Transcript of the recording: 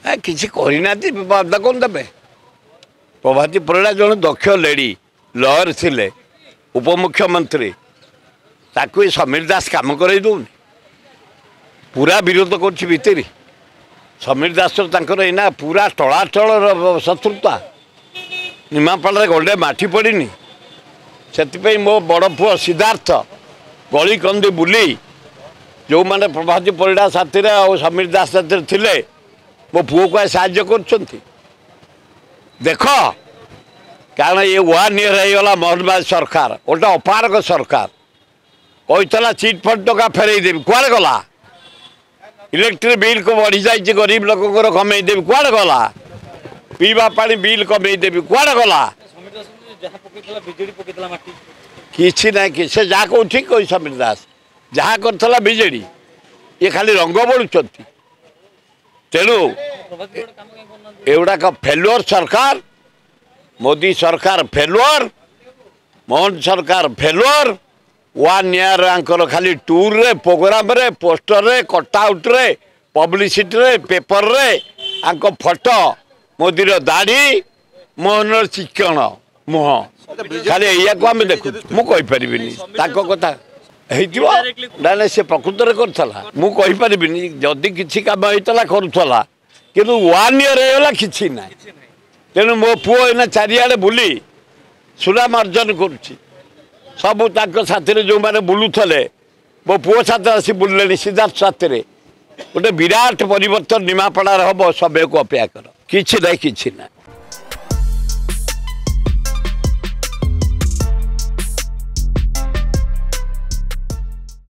किसी करना कौन देवे प्रभाती परिड़ा जन दक्ष लेडी लयर थे उपमुख्यमंत्री ताकू समीर दास काम कर दौनी पूरा विरोध कर भितर समीर दास एना पूरा टलाटल शत्रुता निमापाड़ गंडे माटी पड़नी से मो बड़ पुओ सिद्धार्थ गली कंदी बुली जो मैंने प्रभाती परिड़ा साथी समीर दास साथी थे मो पुओ को साहाय्य कर देख कारण ये 1 ईयर होगा मोहनबाद सरकार गोटे अपारक सरकार कहला चिट फंड टका फेरई देवी कुआड़े गला इलेक्ट्रिक बिल को बढ़ी जाइए गरीब लोक कमे देवी कुआड़े गला पीवा पानी बिल कमे देवी कुआड़े गला किसी ना कि से जहाँ कौ ठीक कही समीर दास जहाँ करला बीजेडी ये खाली रंग बोलुं तेणु एगुड़ाक फेलुअर सरकार मोदी सरकार फेलुअर मोहन सरकार फेलुअर 1 ईयर आंकर खाली टूर रे प्रोग्राम रे पोस्टर रे कटआउट रे पब्लिसिटी रे पेपर रे आंक फोटो मोदी रो दाढ़ी मोहन चिकन मुह खाली या को आम देखु मुझे कथा ना से प्रकृत में करता मुझे जदि किसी कम होता करूला कि 1 ईयर होगा कि ना तेणु मो पुओ एना चारिआडे बुली सुनाम अर्जन करुच्ची सबू साथी जो मैंने बुलूले मो पुओ साथ आसी बुले सिद्धार्थ साथी गोटे विराट परिवर्तन निमापड़ा हम समय को अपेक्षा कर कि ना कि ना।